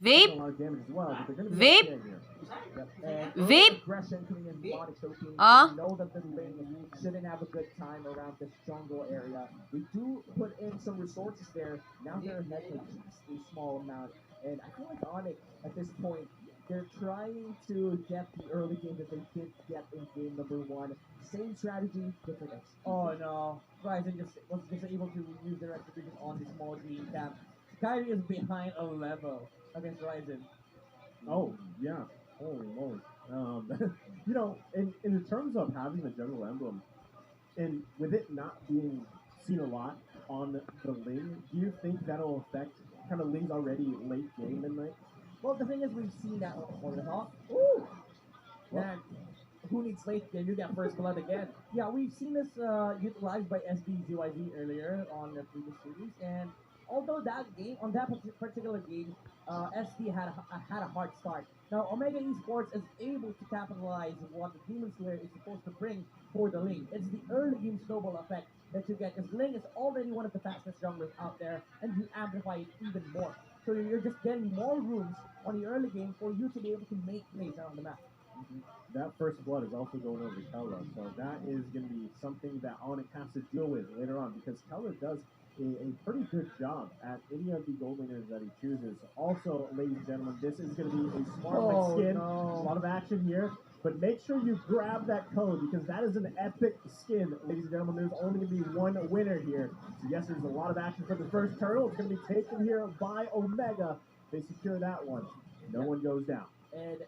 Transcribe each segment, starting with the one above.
Taking a Vape. lot of damage as well, but they're going to be Vape. okay here. Yep. And early Vape. aggression coming in from Onyx team. Uh. They know that the Ling shouldn't have a good time around this jungle area. They do put in some resources there. Now they're ahead by just a small amount. And I feel like Onyx, at this point, they're trying to get the early game that they did get in game number one. Same strategy, different execution. Oh no, Ryzen just was just able to use their execution on the small green camp. Kyrie is behind a level against Ryzen. Oh, yeah. Holy moly. In terms of having the jungle emblem, and with it not being seen a lot on the Ling, do you think that'll affect kind of Ling's already late game midnight? Well, the thing is, we've seen that on the Hawk. Ooh, man, who needs late game? You get first blood again. Yeah, we've seen this utilized by SBZYZ earlier on the previous series, and although that game on that particular game, SD had a hard start. Now Omega Esports is able to capitalize what the Demon Slayer is supposed to bring for the lane. It's the early game snowball effect that you get, because Ling is already one of the fastest junglers out there, and you amplify it even more. So you're just getting more rooms on the early game for you to be able to make plays around the map. That first blood is also going over Kella, so that is going to be something that Onic has to deal with later on, because Kella does a pretty good job at any of the gold laners that he chooses. Also, ladies and gentlemen, this is going to be a smart skin. No. A lot of action here, but make sure you grab that code, because that is an epic skin, ladies and gentlemen. There's only going to be one winner here. So yes, there's a lot of action for the first turtle. It's going to be taken here by Omega. They secure that one. No one goes down. And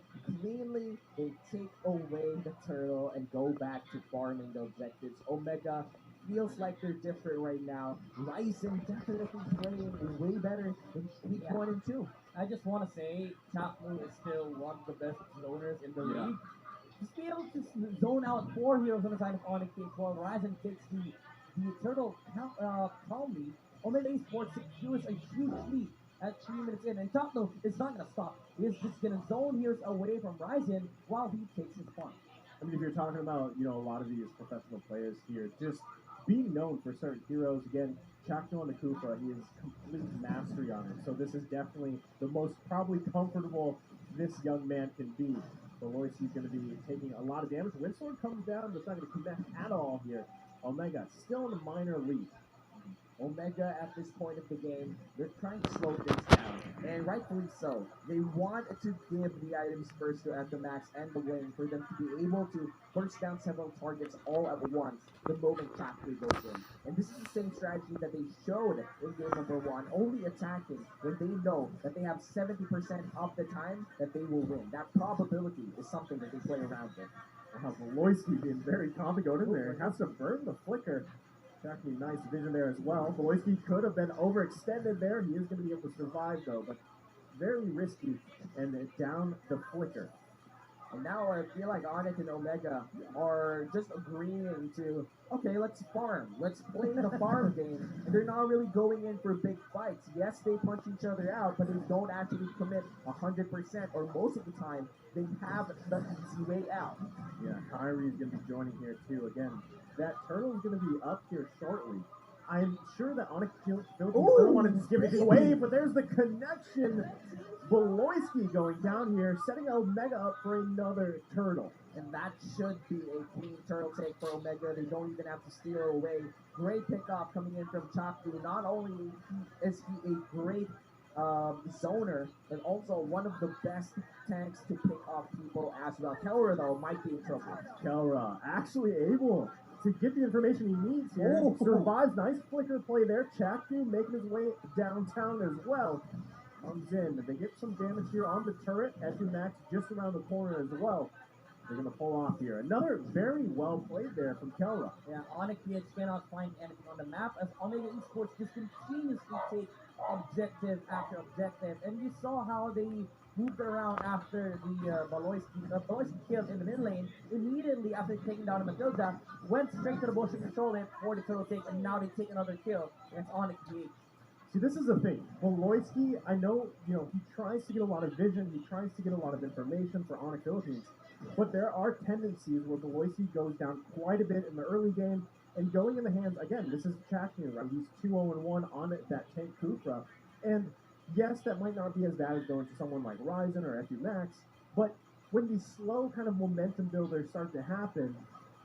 cleanly they take away the turtle and go back to farming the objectives. Omega feels like they're different right now. Ryzen definitely playing way better in week 1 and 2. I just want to say Chapmu is still one of the best zoners in the league. Just be able to zone out 4 heroes on the side of Onic Cake while Ryzen takes the turtle calmly. Omega Esports secures a huge lead at 3 minutes in, and Chapmu is not going to stop. He's just going to zone heroes away from Ryzen while he takes his farm. I mean, if you're talking about, a lot of these professional players here, just being known for certain heroes, again, Chakno on the Kufa, he has complete mastery on it. So this is definitely the most probably comfortable this young man can be. Beloyski's going to be taking a lot of damage. Windsword comes down, but it's not going to connect at all here. Omega still in a minor lead. Omega at this point of the game, they're trying to slow things down, and rightfully so. They want to give the items first to Max and the Wing for them to be able to burst down several targets all at once the moment Chapter goes in. And this is the same strategy that they showed in game number one, only attacking when they know that they have 70% of the time that they will win. That probability is something that they play around with. Beloyski being very confident going in there. Has to burn the flicker. Exactly, nice vision there as well. Beloyski could have been overextended there. He is going to be able to survive though, but very risky. And down the flicker. And now I feel like Onic and Omega are just agreeing to, okay, let's farm. Let's play the farm game. And they're not really going in for big fights. Yes, they punch each other out, but they don't actually commit 100%, or most of the time, they have the easy way out. Yeah, Kyrie's going to be joining here too. Again, that turtle is going to be up here shortly. I'm sure that Onyx still wanted to just give it away, but there's the connection. Beloyski going down here, setting Omega up for another turtle. And that should be a clean turtle take for Omega. They don't even have to steal away. Great pickoff coming in from Chakdu. Not only is he a great zoner, but also one of the best tanks to pick off people as well. Kelra, though, might be in trouble. Kelra actually able to get the information he needs here. Survives. Nice flicker play there. Chakdu making his way downtown as well. Comes in. They get some damage here on the turret. Max just around the corner as well. They're going to pull off here. Another very well played there from Kelra. Yeah, Onic PH cannot find anything on the map as Omega Esports just continuously take objective after objective. And you saw how they moved around after the Beloyski killed in the mid lane. Immediately after taking down Matilda, went straight to the bush and controlled it for the turtle take, and now they take another kill against Onic PH. See, this is the thing. Beloyski, I know, he tries to get a lot of vision. He tries to get a lot of information for Onyx Philippines. But there are tendencies where Beloyski goes down quite a bit in the early game, and going in the hands, again, this is Chaknu, right? He's 2-0-1 on that tank Kufra. And Yes, that might not be as bad as going to someone like Ryzen or FU Max, but when these slow kind of momentum builders start to happen,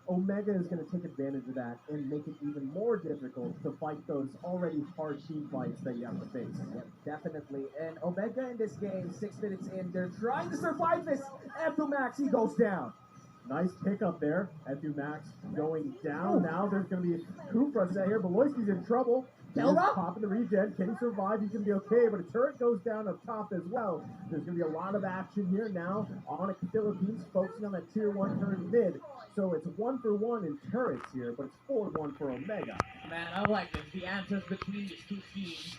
Omega is going to take advantage of that and make it even more difficult to fight those already hard team fights that you have to face. Yep, definitely. And Omega in this game, 6 minutes in, they're trying to survive this. After Max, he goes down. Nice pickup there. FU Max going down. Now there's going to be Kufra set here. Beloyski's in trouble. Kelra? Popping the regen. Can he survive? He's going to be okay, but a turret goes down up top as well. There's going to be a lot of action here now. Onic Philippines focusing on that tier 1 turret mid. So it's 1-for-1 in turrets here, but it's 4-1 for Omega. Man, I like this. The answers between these two teams.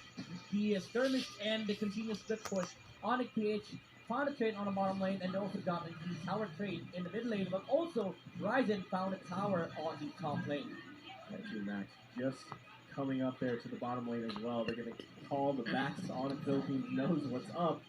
The skirmish and the continuous split push. Onic PH found a trade on the bottom lane and they also got the tower trade in the mid lane, but also Ryzen found a tower on the top lane. FU Max just coming up there to the bottom lane as well. They're going to call the backs. Onic Philippines knows what's up.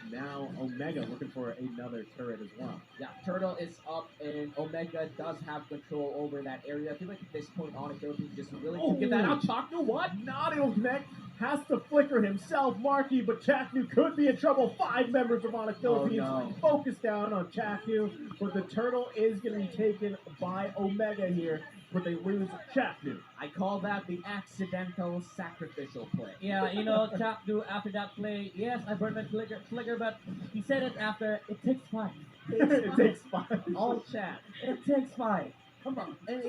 Now Omega looking for another turret as well. Yeah, Turtle is up, and Omega does have control over that area. I feel like at this point, Onic Philippines just willing to give that out. Chaknu, what? Not able to connect. Has to flicker himself, Marky, but Chaknu could be in trouble. 5 members of Onic Philippines focus down on Chaknu, but the turtle is going to be taken by Omega here, but they lose Chaknu. I call that the accidental sacrificial play. Yeah, you know, Chapdu after that play, yes, I burned my flicker, but he said it after, it takes 5. It takes 5. All chat. It takes 5. Come on. And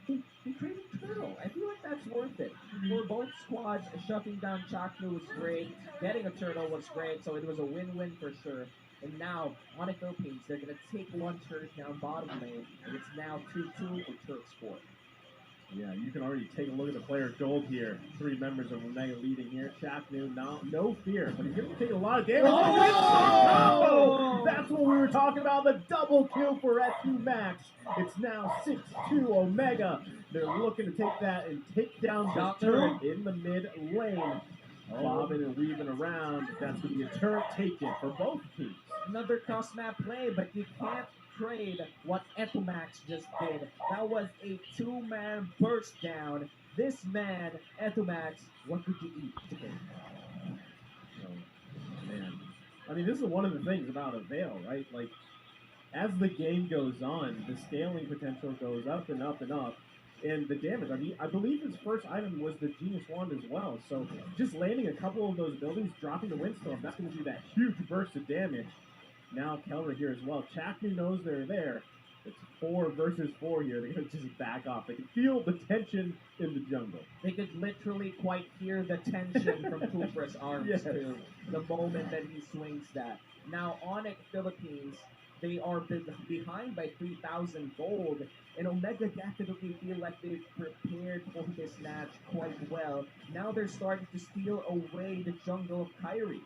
he created Turtle. I feel like that's worth it. For both squads, shutting down Chaknu was great. Getting a Turtle was great, so it was a win-win for sure. And now, Onic Philippines, they're going to take one turret down bottom lane, and it's now 2-2 for Turk Sport. Yeah, you can already take a look at the player gold here. 3 members of Omega leading here. Chaknu, no fear, but he's going to take a lot of damage. Oh! That's what we were talking about, the double kill for FU Max. It's now 6-2 Omega. They're looking to take that and take down the turret in the mid lane. Bobbing and weaving around. That's going to be a turret taken for both teams. Another cross-map play, but you can't trade what Etomax just did. That was a 2-man burst down. This man, Etomax, what could you eat today? Oh, man. I mean, this is one of the things about a Veil, right? Like, as the game goes on, the scaling potential goes up and up and up. And the damage, I mean, I believe his first item was the Genius Wand as well. So just landing a couple of those buildings, dropping the Windstorm, that's going to do that huge burst of damage. Now Kelra here as well. Chaknu knows they're there. It's 4 versus 4 here. They're going to just back off. They can feel the tension in the jungle. They could literally quite hear the tension from Kufra's arms too. The moment that he swings that. Now Onic Philippines, they are behind by 3,000 gold. And Omega definitely feel like they've prepared for this match quite well. Now they're starting to steal away the jungle of Kyrie.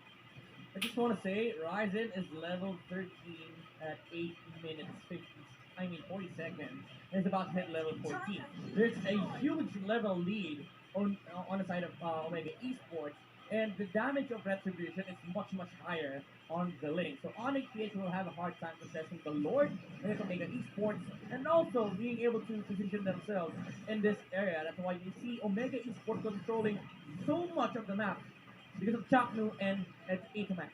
I just want to say, Ryzen is level 13 at 8 minutes 40 seconds. And it's about to hit level 14. There's a huge level lead on the side of Omega Esports, and the damage of Retribution is much, much higher on the lane. So Onic PH will have a hard time possessing the Lord and Omega Esports, and also being able to position themselves in this area. That's why you see Omega Esports controlling so much of the map because of Chaknu and Etomax.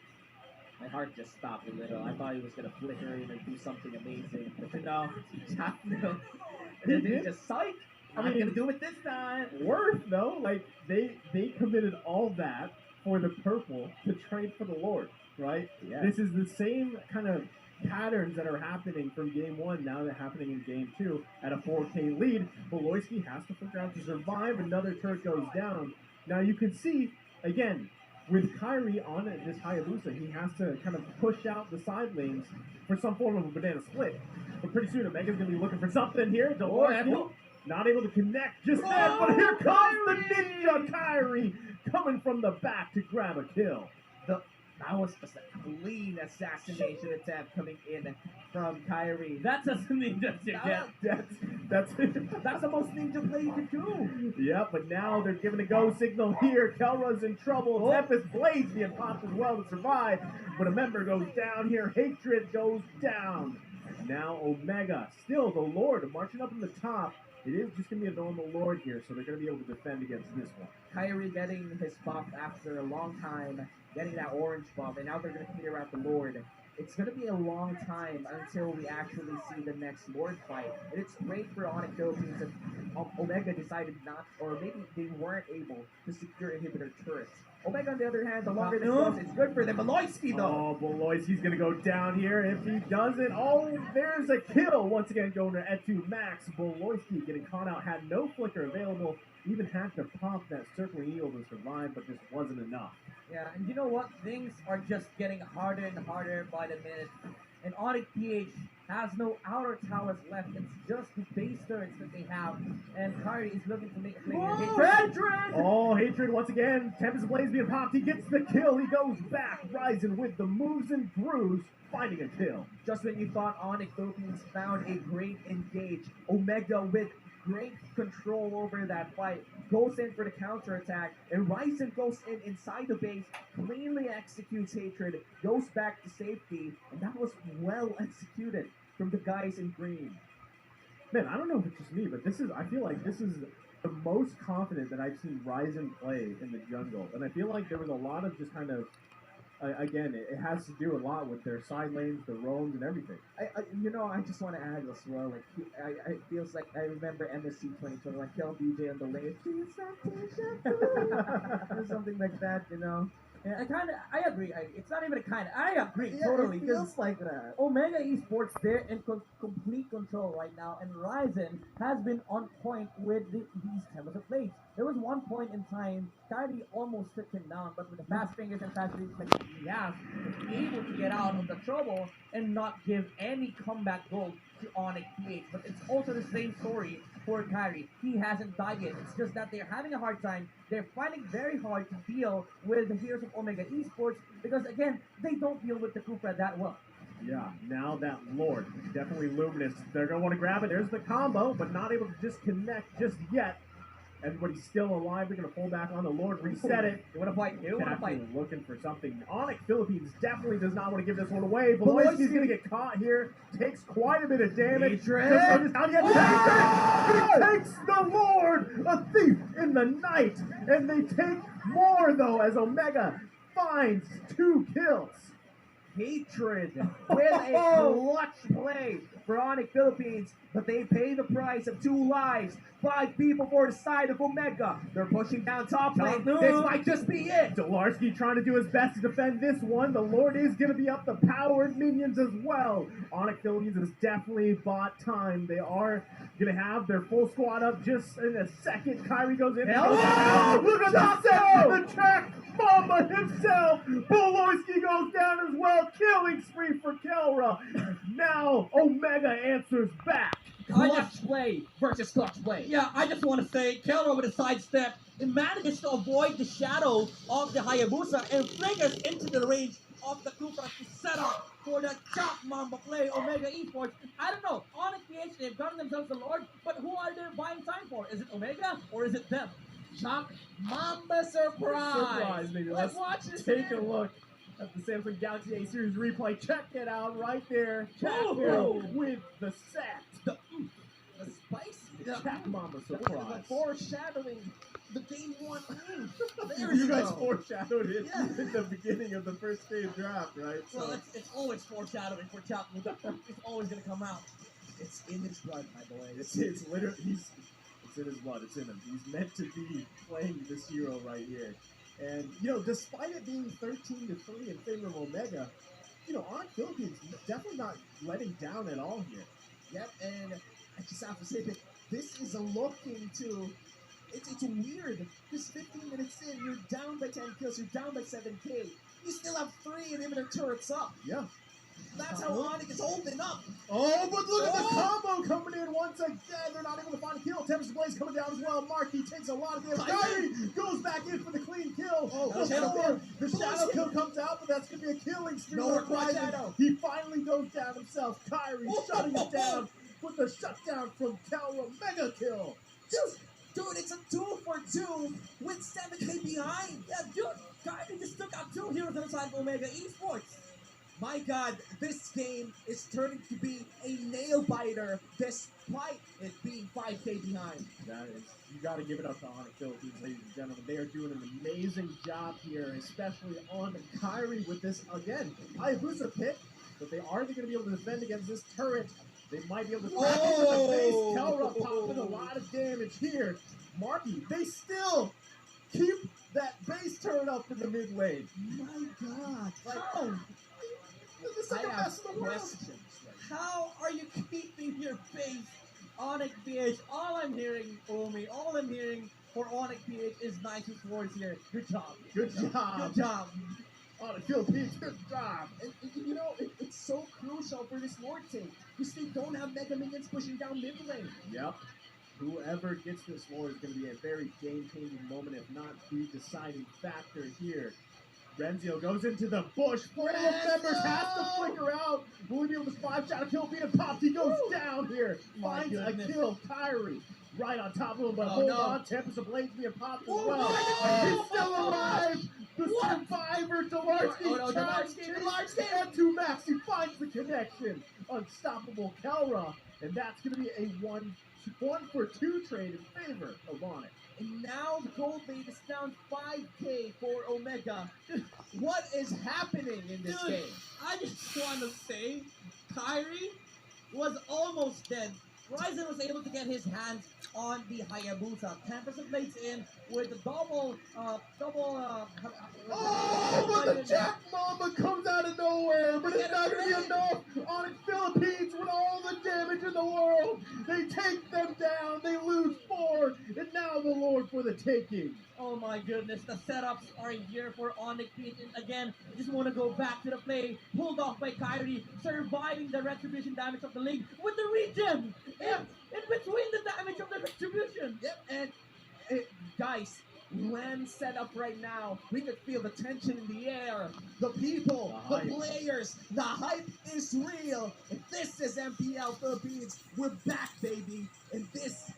My heart just stopped a little. I thought he was going to flicker in and do something amazing. But no, Chaknu. And then just psych. I'm not going to do it this time. Worth, though. Like, they committed all that for the purple to trade for the Lord, right? Yeah. This is the same kind of patterns that are happening from game 1, now they're happening in game 2 at a 4K lead. Beloyski has to figure out to survive. Another turret goes down. Now you can see, again, with Kyrie on this Hayabusa, he has to kind of push out the side lanes for some form of a banana split. But pretty soon, Omega's going to be looking for something here. Not able to connect just then, but here comes the Ninja Kyrie coming from the back to grab a kill. That was just a clean assassination attempt coming in from Kyrie. That's a ninja again. That's the most ninja play you could do. Yeah, but now they're giving a go signal here. Kelra's in trouble. Tempest Blades being popped as well to survive. But a member goes down here. Hatred goes down. Now Omega, still the Lord, marching up in the top. It is just going to be a normal Lord here, so they're going to be able to defend against this one. Kyrie getting his buff after a long time. getting that orange buff, and now they're going to clear out the Lord. It's going to be a long time until we actually see the next Lord fight. And it's great for Onic Philippines if Omega decided not, or maybe they weren't able to secure inhibitor turrets. Omega, on the other hand, the longer this goes, it's good for them. Maloyski, though. Oh, Beloyski's going to go down here. If he doesn't, oh, there's a kill. Once again, going to Etu Max. Beloyski getting caught out, had no flicker available. Even had to pop that circling eagle to survive, but just wasn't enough. Yeah, and you know what? Things are just getting harder and harder by the minute. And Onic PH has no outer towers left. It's just the base turrets that they have. And Kyrie is looking to make a play here. Hatred! Oh, Hatred once again. Tempest Blaze being popped. He gets the kill. He goes back. Ryzen with the moves and grooves, finding a kill. Just when you thought Onic Philippines found a great engage, Omega with great control over that fight goes in for the counterattack, and Ryzen goes in inside the base, cleanly executes Hatred, goes back to safety, and that was well executed from the guys in green. Man, I don't know if it's just me, but I feel like this is the most confident that I've seen Ryzen play in the jungle. And I feel like there was a lot of just kind of, again, it has to do a lot with their side lanes, the roams, and everything. I just want to add as well, like, it feels like I remember MSC 2020, like, Kel BJ on the lane, or something like that, you know? Yeah, I agree. It's not even I agree Yeah, totally. it 'Cause feels like that. Omega Esports, they're in complete control right now, and Ryzen has been on point with these types of plays. There was one point in time, Kyrie almost took him down, but with the fast fingers and fast reads that he has, was able to get out of the trouble and not give any comeback goal to Onic PH. But it's also the same story for Kyrie. He hasn't died yet. It's just that they're having a hard time. They're finding very hard to deal with the heroes of Omega Esports because, again, they don't deal with the Kufra that well. Yeah, now that Lord, definitely Luminous. They're going to want to grab it. There's the combo, but not able to disconnect just yet. Everybody's still alive. They're going to pull back on the Lord, reset it. You want to fight? You want to fight? Looking for something. Onic Philippines definitely does not want to give this one away. Beloyski's going to get caught here. Takes quite a bit of damage. He takes the Lord, a thief in the night. And they take more, though, as Omega finds 2 kills. Hatred with a clutch play for Onic Philippines, but they pay the price of 2 lives. 5 people for the side of Omega. They're pushing down top lane. This might just be it. Dolarski trying to do his best to defend this one. The Lord is going to be up the powered minions as well. Onic Philippines has definitely bought time. They are going to have their full squad up just in a second. Kyrie goes in. Look at that! The track Mamba himself. Beloyski goes down as well. Killing spree for Kelra. Now Omega answers back. Clutch play versus clutch play. Yeah, I just want to say, Kelra with a sidestep, it manages to avoid the shadow of the Hayabusa and flickers into the range of the Kufra to set up for the Chop Mamba play. Omega Esports, I don't know, Onic PH, they've gotten themselves the Lord, but who are they buying time for? Is it Omega or is it them? Chop Mamba surprise! Maybe. Let's watch this. Take a look at the Samsung Galaxy A series replay. Check it out right there. Check Ooh. with the set. The spicy. Jack Mamba The surprise. foreshadowing the game 1 win. There You you guys go. foreshadowed it Yeah. in the beginning of the first day of draft, right? Well, it's always foreshadowing for Chop Mamba. It's always going to come out. It's in his blood, my boy. It's literally it's in his blood. It's in him. He's meant to be playing this hero right here. And despite it being 13-3 in favor of Omega, Onic Philippines definitely not letting down at all here. Yep, and I just have to say that this is a look into. It's weird. Just 15 minutes in, you're down by 10 kills, you're down by 7K. You still have 3 inhibitor turrets up. Yeah. That's how Onic is holding up. Oh, but look at the combo coming in once again. They're not able to find a kill. Tempest Blaze coming down as well. Marky takes a lot of damage. Kyrie goes back in for the clean kill. The shadow kill comes out, but that's going to be a killing spree. No for required Ryzen. shadow. He finally goes down himself. Kyrie shutting it down with the shutdown from Kelra. Mega kill. Dude, it's a 2 for 2 with 7K behind. Yeah, dude, Kyrie just took out 2 heroes on the side of Omega Esports. My God, this game is turning to be a nail biter despite it being 5K behind. That is, you got to give it up to Onic Philippines, ladies and gentlemen. They are doing an amazing job here, especially on Kyrie with this, again, Hayabusa pick, but are they going to be able to defend against this turret? They might be able to crack into the base. Kelra popping a lot of damage here. Marky, they still keep that base turret up in the mid lane. My God, Like, how? this is like I a have mess of the world. questions. How are you keeping your base? Onic PH, all I'm hearing, Omi, all I'm hearing for Onic PH is nice words here. Good job. Good job. Good job. Onic Philippines, good job. And you know, it's so crucial for this Lord take because they don't have Mega Minions pushing down mid lane. Yep. Whoever gets this Lord is going to be a very game-changing moment, if not the deciding factor here. Renzio goes into the bush. Four members has to flicker out. Will he be able to five-shot a kill? Beat him popped. He goes down here. My Finds goodness. a kill. Kyrie right on top of him, but Oh, hold no. on. Tempest of Blades being popped as Oh, well. no. He's still alive. The survivor, Delarski, Oh, no, Delarski. and to Max. He finds the connection. Unstoppable Kelra. And that's going to be a 1-for-2 trade in favor of Onic. And now the gold lead is down 5K for Omega. What is happening in this Dude, game? I just want to say, Kyrie was almost dead. Ryzen was able to get his hands on the Hayabusa. 10% Blades in with the double. Oh, but the Jack Mamba comes out of nowhere, but it's not going to be enough. Onic Philippines with all the damage in the world. They take them down. They lose 4, and now the Lord for the taking. Oh my goodness, the setups are here for Onic PH. And again, just want to go back to the play. Pulled off by Kyrie, surviving the retribution damage of the link with the regen. In between the damage of the retribution. Yep, and guys, land set up right now. We could feel the tension in the air. The people, The the hype. players, the hype is real. And this is MPL Philippines. We're back, baby. And this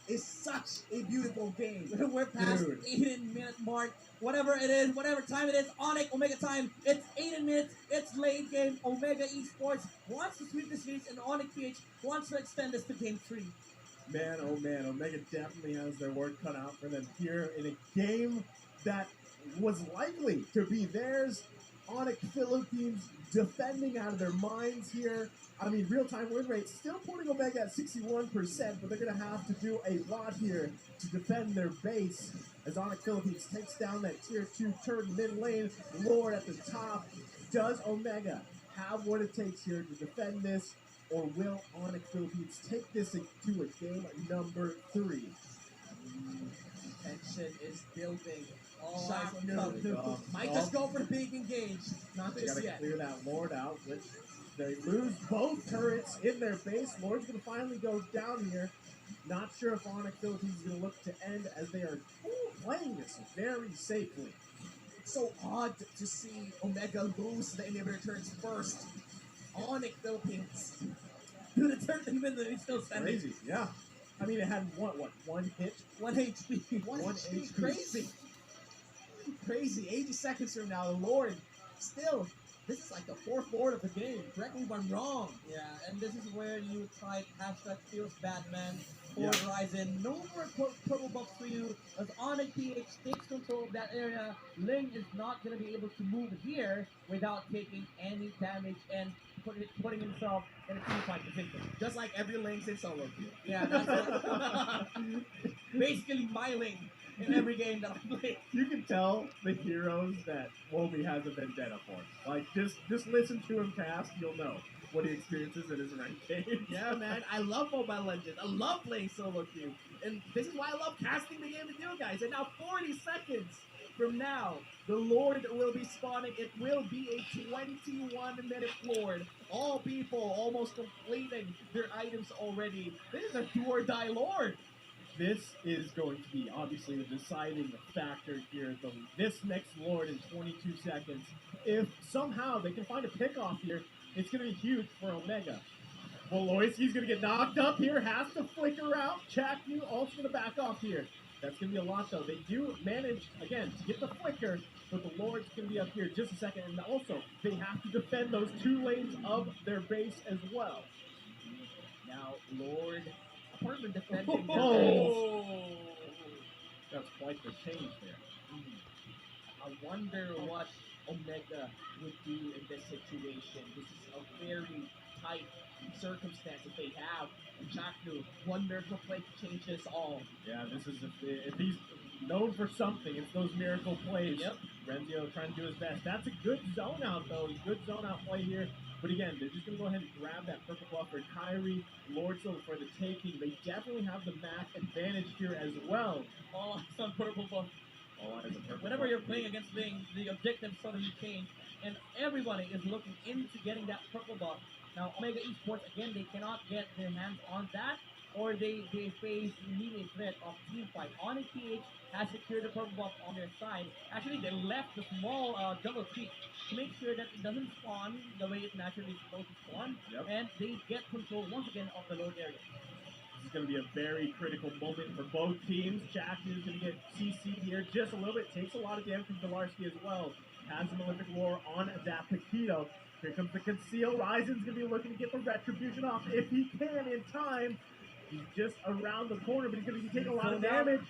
is such a beautiful game. We're past Dude. 18-minute mark. Whatever it is, whatever time it is, Onic, Omega time. It's 18 minutes. It's late game. Omega Esports wants to sweep the series, and Onic PH wants to extend this to game 3. Man, oh man, Omega definitely has their work cut out for them here in a game that was likely to be theirs. Onic Philippines defending out of their minds here. I mean, real-time win rate still putting Omega at 61%, but they're going to have to do a lot here to defend their base as Onic Philippines takes down that tier 2 turn mid lane. Lord at the top. Does Omega have what it takes here to defend this, or will Onic Philippines take this into a game number 3? Tension is building. All Shock eyes on news. Cup. Might just go for the big engage. Not They just gotta yet. clear that Lord out, which they lose both turrets in their base. Lord's gonna finally go down here. Not sure if Onic Philippines is gonna look to end as they are playing this very safely. It's so odd to see Omega lose the inhibitor turns first. Onic Philippines. Dude, the third minute is still standing. Crazy, yeah. I mean, it had one hit? 1 HP. One One HP. HP. Crazy. Crazy. 80 seconds from now, the Lord. Still, this is like the 4th Lord of the game. Correct me if I'm wrong. Yeah, and this is where you type hashtag feels Batman for Yeah. Ryzen. No more purple buffs for you as Onic PH takes control of that area. Ling is not going to be able to move here without taking any damage and putting himself in a team-fight position. Just like every Link's in solo queue. Yeah, that's basically my Ling in every game that I play. You can tell the heroes that Wobi has a vendetta for. Like, just listen to him cast, you'll know what he experiences in his ranked game. Yeah, man. I love Mobile Legends. I love playing solo queue. And this is why I love casting the game with you guys. And now 40 seconds from now, the Lord will be spawning. It will be a 21-minute Lord. All people almost completing their items already. This is a do or die Lord. This is going to be obviously the deciding factor here. This next Lord in 22 seconds. If somehow they can find a pick-off here, it's going to be huge for Omega. Voloisky's going to get knocked up here, has to flicker out. Chaknu also going to back off here. That's going to be a lot, though. They do manage, again, to get the flicker, but the Lords can be up here just a second, and also they have to defend those 2 lanes of their base as well. Now, Lord, apart from defending their Oh! base, That's quite the change there. I wonder what Omega would do in this situation. This is a very tight circumstance that they have. And Jacknu, wonder if he'll play to change this all. Yeah, this is if he's known for something, it's those miracle plays. Yep. Renzio trying to do his best. That's a good zone out though. Good zone out play here. But again, they're just gonna go ahead and grab that purple buff for Kyrie, Lord Silver for the taking. They definitely have the map advantage here as well. All eyes on purple buff. All eyes on purple Whenever buff. you're playing against the objective suddenly change, and everybody is looking into getting that purple buff. Now, Omega Esports, again, they cannot get their hands on that, or they face immediate threat of team fight. Onic PH has secured the purple buff on their side. Actually, they left the small jungle tree to make sure that it doesn't spawn the way it naturally is supposed to spawn, Yep. and they get control once again of the load area. This is going to be a very critical moment for both teams. Jack is going to get CC'd here just a little bit. Takes a lot of damage from Dalarski as well. Has an Olympic War on that Paquito. Here comes the conceal. Ryzen's going to be looking to get the retribution off if he can in time. He's just around the corner, but he's going to be taking a lot of damage.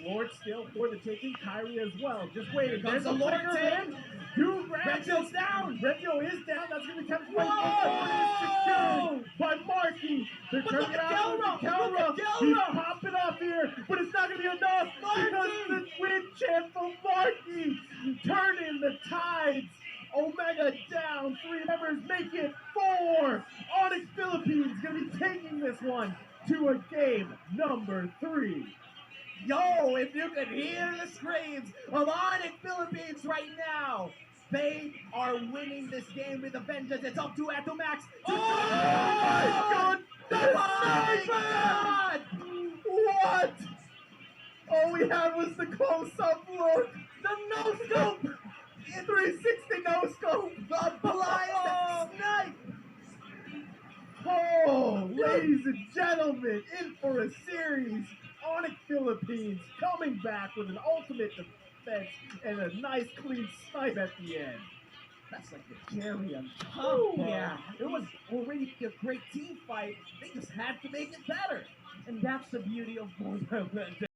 Lord still for the taking. Kyrie as well. Just waiting. Here comes There's the Lord flicker take. in. Two grabs. Renzio's down. Renzio is down. That's going to be kept away. Whoa! Is secured by Markey. They're But turning look at around. Kelra. Kelra. Look at Kelra. He's popping off here, but it's not going to be enough because Markey. the win chant from Markey turning the tides. Omega down. 3 members make it 4. Onyx Philippines going to be taking this one to a game number 3. Yo, if you could hear the screams of Onic Philippines right now, they are winning this game with a vengeance. It's up to Atomax. Oh my Oh my my God! What? All we had was the close-up look. The no-scope! 360 no-scope. The blind snipe! Oh, ladies and gentlemen, in for a series. Onyx Philippines coming back with an ultimate defense and a nice clean snipe at the end. That's like the cherry on top. Ooh. Yeah, it was already a great team fight. They just had to make it better. And that's the beauty of Mobile Legends.